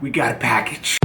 we got a package.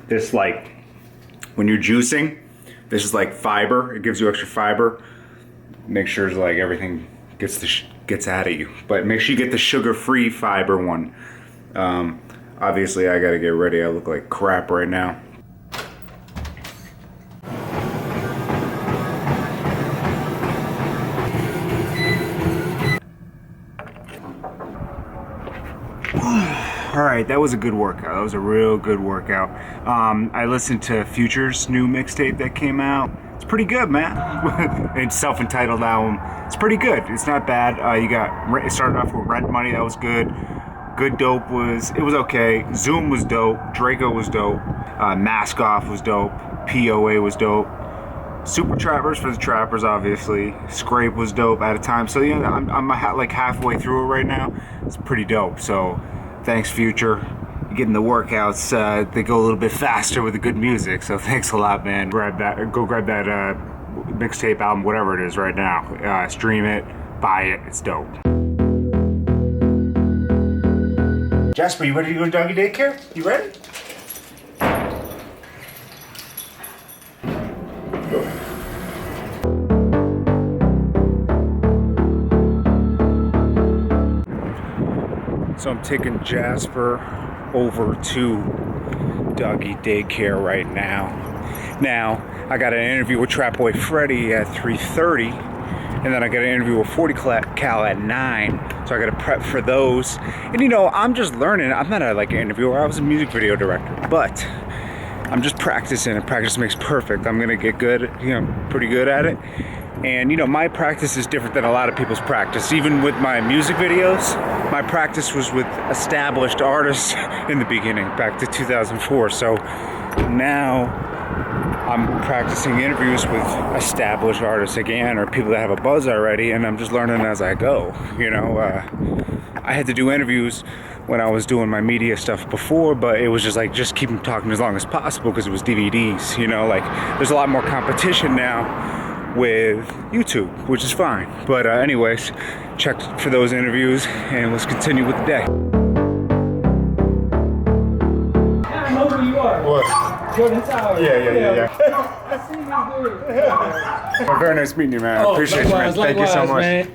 This, like, when you're juicing, this is like fiber. It gives you extra fiber. Make sure like everything gets out of you. But make sure you get the sugar-free fiber one. Obviously, I gotta get ready. I look like crap right now. All right, that was a good workout. That was a real good workout. I listened to Future's new mixtape that came out. It's pretty good, man. It's self-entitled album. It's pretty good. It's not bad. It started off with Rent Money. That was good. Good Dope was okay. Zoom was dope. Draco was dope. Mask Off was dope. POA was dope. Super Trappers for the Trappers, obviously. Scrape was dope at a time. So yeah, I'm like halfway through it right now. It's pretty dope. So thanks, Future. You're getting the workouts. They go a little bit faster with the good music. So thanks a lot, man. Go grab that mixtape album, whatever it is, right now. Stream it, buy it. It's dope. Jasper, you ready to go to doggy daycare? You ready? So I'm taking Jasper over to doggy daycare right now. Now, I got an interview with Trap Boy Freddy at 3:30, and then I got an interview with 40 Cal at 9. So I got to prep for those. And you know, I'm just learning. I'm not an interviewer. I was a music video director, but I'm just practicing, and practice makes perfect. I'm gonna get good, pretty good at it. And you know, my practice is different than a lot of people's practice. Even with my music videos, my practice was with established artists in the beginning, back to 2004. So now I'm practicing interviews with established artists again, or people that have a buzz already, and I'm just learning as I go. I had to do interviews when I was doing my media stuff before, but it was just keep them talking as long as possible because it was DVDs. There's a lot more competition now with YouTube, which is fine. But anyways, check for those interviews and let's continue with the day. I know who you are. What? Jordan Tower. Yeah. I see you there. Well, very nice meeting you, man. I appreciate you, man. Thank you so much. Man.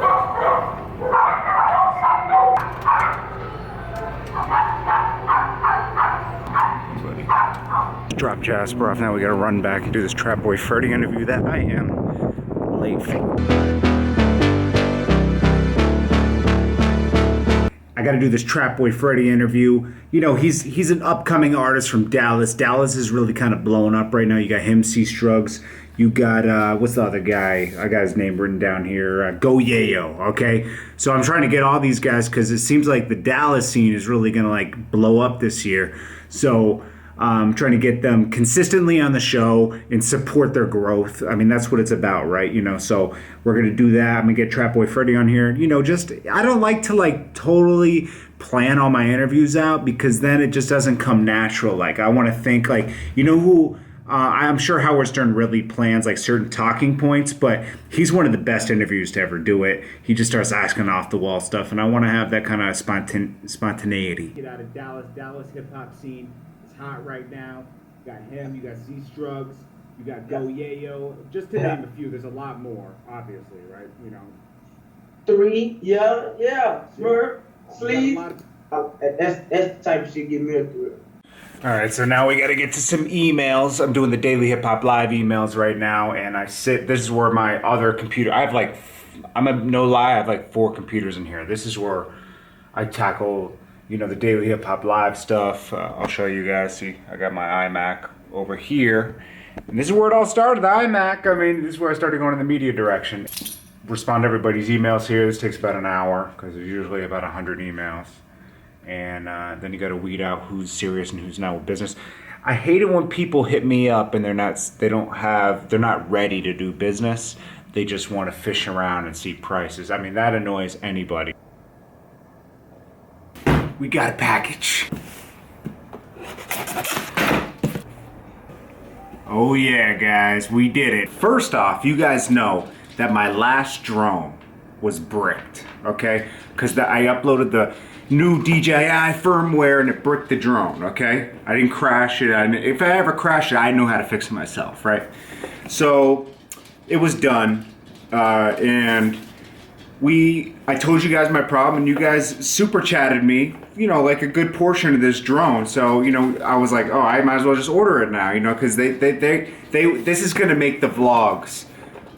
Drop Jasper off. Now we gotta run back and do this Trap Boy Freddy interview that I am late for. I gotta do this Trap Boy Freddy interview. He's an upcoming artist from Dallas. Dallas is really kind of blowing up right now. You got him, C Strugs. You got, what's the other guy? I got his name written down here. Go Yayo, okay? So I'm trying to get all these guys because it seems like the Dallas scene is really gonna blow up this year. So trying to get them consistently on the show and support their growth. I mean, that's what it's about, right? So we're going to do that. I'm going to get Trap Boy Freddy on here. I don't like to totally plan all my interviews out because then it just doesn't come natural. I want to think who I'm sure Howard Stern really plans certain talking points, but he's one of the best interviews to ever do it. He just starts asking off the wall stuff, and I want to have that kind of spontaneity. Get out of Dallas hip hop scene. Hot right now. You got him, you got Z Strugs, you got Go Yayo, just to name a few. There's a lot more, obviously, right? 3, yeah. Smurf, Sleeve. That's the type of shit get me up to it. All right, so now we got to get to some emails. I'm doing the Daily Hip Hop Live emails right now, and this is where my other computer, I have no lie, I have 4 computers in here. This is where I tackle the Daily Hip Hop Live stuff. I'll show you guys. See, I got my iMac over here. And this is where it all started, the iMac. This is where I started going in the media direction. Respond to everybody's emails here. This takes about an hour because there's usually about 100 emails. And then you got to weed out who's serious and who's not with business. I hate it when people hit me up and they're not ready to do business. They just want to fish around and see prices. That annoys anybody. We got a package. Oh yeah, guys, we did it. First off, you guys know that my last drone was bricked, okay? Because I uploaded the new DJI firmware and it bricked the drone, okay? I didn't crash it. If I ever crash it, I know how to fix it myself, right? So it was done, and I told you guys my problem, and you guys super chatted me, you know, like a good portion of this drone. So, you know, I was like, oh, I might as well just order it now, you know, because this is gonna make the vlogs.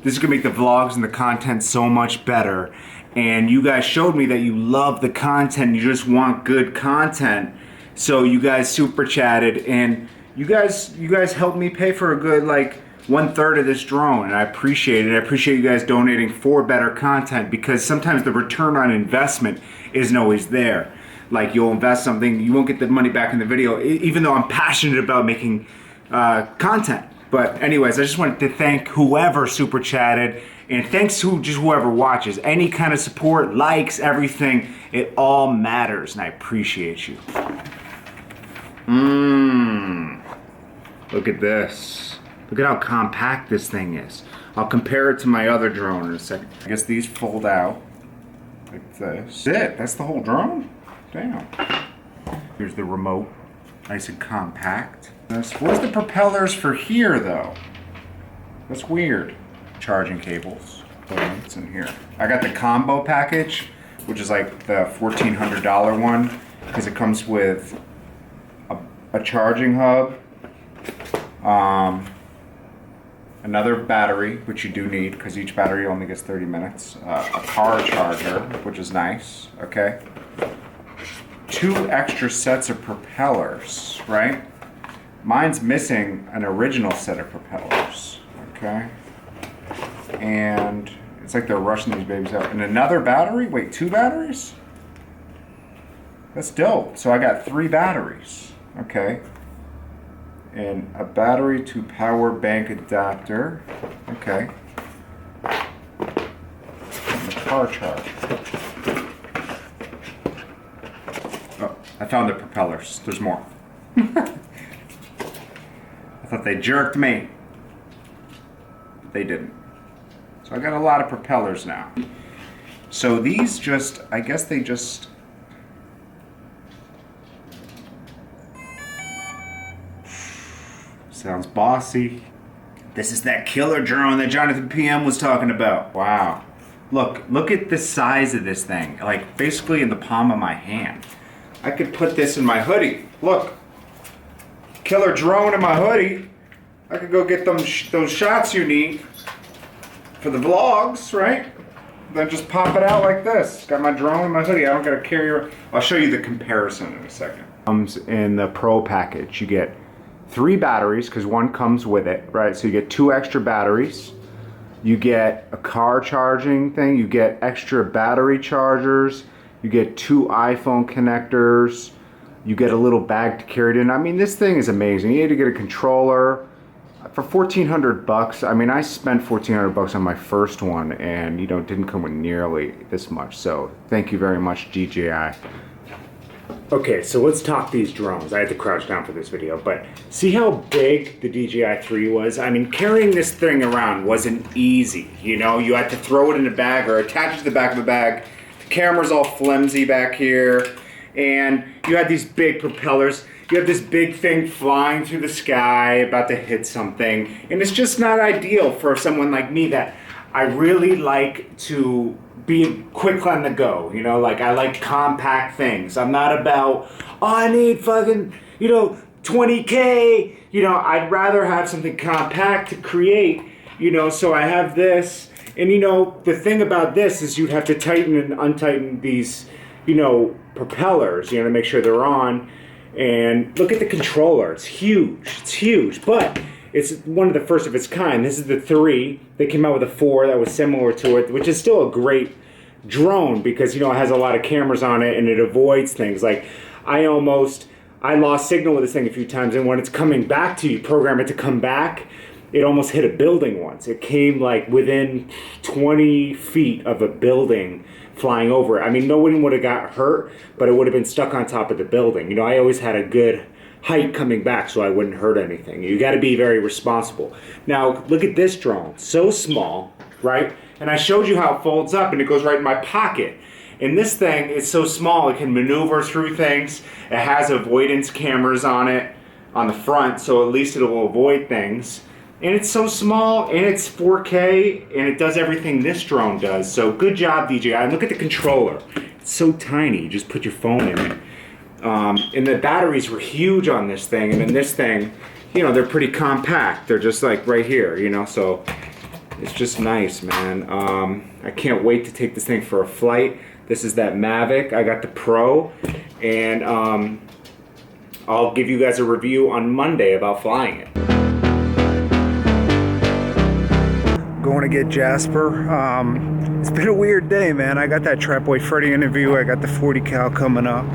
This is gonna make the vlogs and the content so much better. And you guys showed me that you love the content, you just want good content. So you guys super chatted, and you guys helped me pay for a good, like, 1/3 of this drone, and I appreciate it. I appreciate you guys donating for better content, because sometimes the return on investment isn't always there. Like, you'll invest something, you won't get the money back in the video, even though I'm passionate about making content. But anyways, I just wanted to thank whoever super chatted, and thanks to just whoever watches. Any kind of support, likes, everything, it all matters, and I appreciate you. Look at this. Look at how compact this thing is. I'll compare it to my other drone in a second. I guess these fold out like this. That's the whole drone? Damn. Here's the remote. Nice and compact. Where's the propellers for here, though? That's weird. Charging cables. It's in here. I got the combo package, which is like the $1,400 one, because it comes with a charging hub, another battery, which you do need because each battery only gets 30 minutes. A car charger, which is nice, okay? 2 extra sets of propellers, right? Mine's missing an original set of propellers, okay? And it's like they're rushing these babies out. And another battery? Wait, 2 batteries? That's dope. So I got 3 batteries, okay? And a battery to power bank adapter. Okay. And the car charger. Oh, I found the propellers. There's more. I thought they jerked me. They didn't. So I got a lot of propellers now. So these just, I guess they just, sounds bossy. This is that killer drone that Jonathan PM was talking about. Wow. Look at the size of this thing. Like, basically in the palm of my hand. I could put this in my hoodie. Look. Killer drone in my hoodie. I could go get those shots you need for the vlogs, right? Then just pop it out like this. Got my drone in my hoodie. I don't gotta carry it. I'll show you the comparison in a second. Comes in the Pro package. You get 3 batteries, because one comes with it, right? So you get 2 extra batteries. You get a car charging thing. You get extra battery chargers. You get 2 iPhone connectors. You get a little bag to carry it in. I mean, this thing is amazing. You need to get a controller for $1,400. I mean, I spent $1,400 on my first one, and you know, it didn't come with nearly this much. So thank you very much, DJI. Okay, so let's talk these drones. I had to crouch down for this video, but see how big the DJI 3 was? I mean, carrying this thing around wasn't easy, you know? You had to throw it in a bag or attach it to the back of the bag. The camera's all flimsy back here, and you had these big propellers. You have this big thing flying through the sky, about to hit something, and it's just not ideal for someone like me that I really like to be quick on the go, you know, like I like compact things. I'm not about, oh, I need fucking, you know, 20K, you know, I'd rather have something compact to create, you know, so I have this, and you know, the thing about this is you'd have to tighten and untighten these, you know, propellers, you know, to make sure they're on, and look at the controller, it's huge, but it's one of the first of its kind. This is the 3. They came out with a 4 that was similar to it, which is still a great drone because, you know, it has a lot of cameras on it and it avoids things. Like, I lost signal with this thing a few times, and when it's coming back to you, program it to come back, it almost hit a building once. It came like within 20 feet of a building flying over it. I mean, no one would have got hurt, but it would have been stuck on top of the building. You know, I always had a good height coming back so I wouldn't hurt anything. You got to be very responsible. Now, look at this drone. So small, right? And I showed you how it folds up and it goes right in my pocket. And this thing is so small, it can maneuver through things. It has avoidance cameras on it, on the front, so at least it'll avoid things. And it's so small, and it's 4K, and it does everything this drone does. So good job, DJI. And look at the controller. It's so tiny. You just put your phone in it. And the batteries were huge on this thing. And then this thing, you know, they're pretty compact. They're just like right here, you know. So it's just nice, man. I can't wait to take this thing for a flight. This is that Mavic. I got the Pro. And I'll give you guys a review on Monday about flying it. Going to get Jasper. It's been a weird day, man. I got that Trap Boy Freddy interview. I got the 40 cal coming up.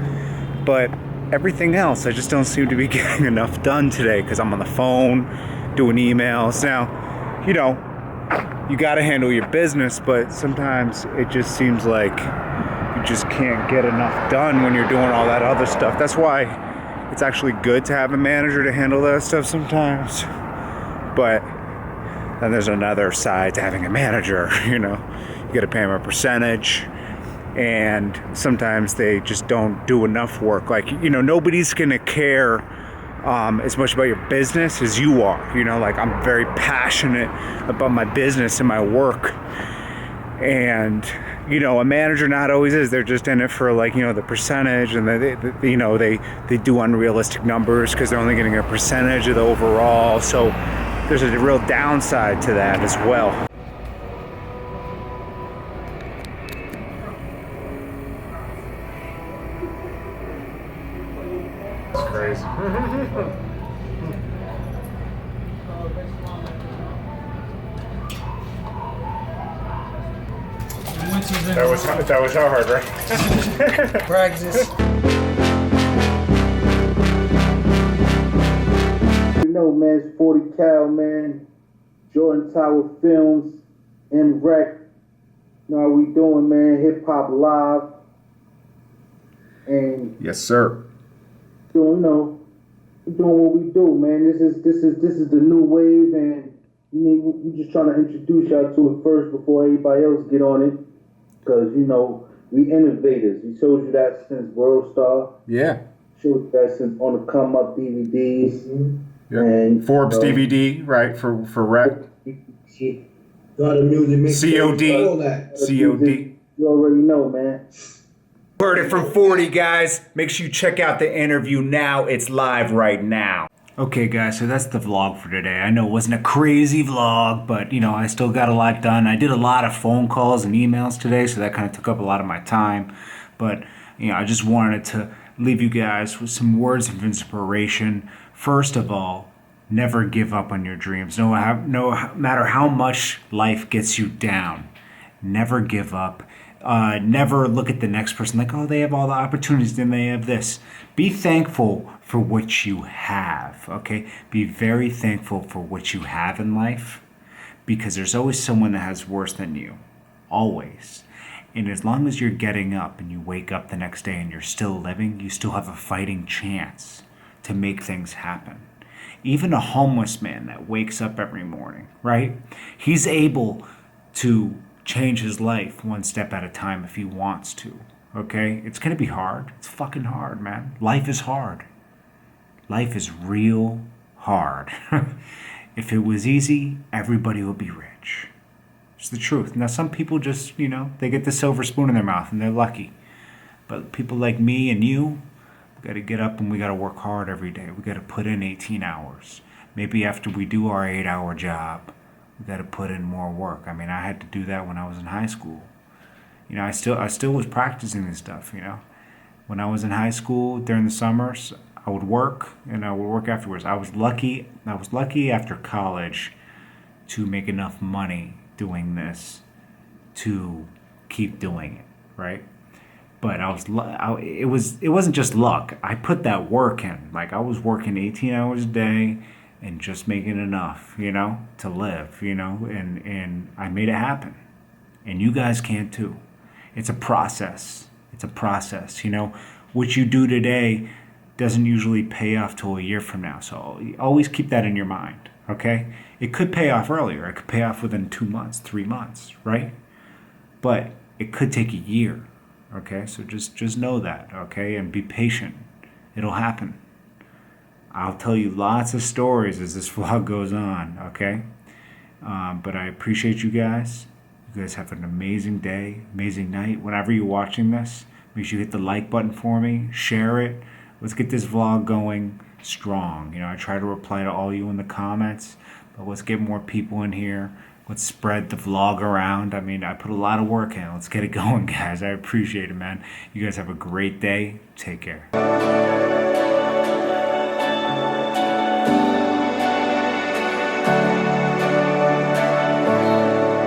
But everything else, I just don't seem to be getting enough done today because I'm on the phone, doing emails. Now, you know, you got to handle your business, but sometimes it just seems like you just can't get enough done when you're doing all that other stuff. That's why it's actually good to have a manager to handle that stuff sometimes. But then there's another side to having a manager, you know. You gotta pay them a percentage, and sometimes they just don't do enough work. Like, you know, nobody's gonna care as much about your business as you are. You know, like, I'm very passionate about my business and my work. And, you know, a manager not always is. They're just in it for, like, you know, the percentage, and they do unrealistic numbers because they're only getting a percentage of the overall. So there's a real downside to that as well. It's crazy. That was hard, right? Practice. You know, man, it's 40 cal, man. Jordan Tower Films, M-Rec. You know how we doing, man? Hip Hop Live. And Yes, sir. you know, we're doing what we do, man. This is the new wave, and we just trying to introduce y'all to it first before everybody else get on it. Because, you know, we innovators. We showed you that since World Star. Yeah. Showed you that since On the Come Up DVDs. Mm-hmm. Yep. And Forbes DVD, right, for rec. Got the music COD. all that. COD. You already know, man. Heard it from 40, guys. Make sure you check out the interview now. It's live right now. Okay, guys, so that's the vlog for today. I know it wasn't a crazy vlog, but, you know, I still got a lot done. I did a lot of phone calls and emails today, so that kind of took up a lot of my time. But, you know, I just wanted to leave you guys with some words of inspiration. First of all, never give up on your dreams. No matter how much life gets you down, never give up. Never look at the next person like, oh, they have all the opportunities, then they have this. Be thankful for what you have, okay? Be very thankful for what you have in life, because there's always someone that has worse than you, always. And as long as you're getting up and you wake up the next day and you're still living, you still have a fighting chance to make things happen. Even a homeless man that wakes up every morning, right? He's able to change his life one step at a time if he wants to, okay? It's gonna be hard. It's fucking hard, man. Life is hard. Life is real hard. If it was easy, everybody would be rich. It's the truth. Now, some people just, you know, they get the silver spoon in their mouth and they're lucky. But people like me and you, we gotta get up and we gotta work hard every day. We gotta put in 18 hours. Maybe after we do our 8-hour job, we got to put in more work. I mean, I had to do that when I was in high school. You know, I still was practicing this stuff, you know. When I was in high school during the summers, I would work and I would work afterwards. I was lucky after college to make enough money doing this to keep doing it, right? But it wasn't just luck. I put that work in. Like, I was working 18 hours a day and just making enough, you know, to live, you know, and I made it happen. And you guys can too. It's a process. It's a process. You know, what you do today doesn't usually pay off till a year from now. So always keep that in your mind, okay? It could pay off earlier. It could pay off within 2 months, 3 months, right? But it could take a year, okay? So just know that, okay? And be patient. It'll happen. I'll tell you lots of stories as this vlog goes on, okay? But I appreciate you guys. You guys have an amazing day, amazing night. Whenever you're watching this, make sure you hit the like button for me, share it. Let's get this vlog going strong. You know, I try to reply to all you in the comments, but let's get more people in here. Let's spread the vlog around. I mean, I put a lot of work in. Let's get it going, guys. I appreciate it, man. You guys have a great day. Take care.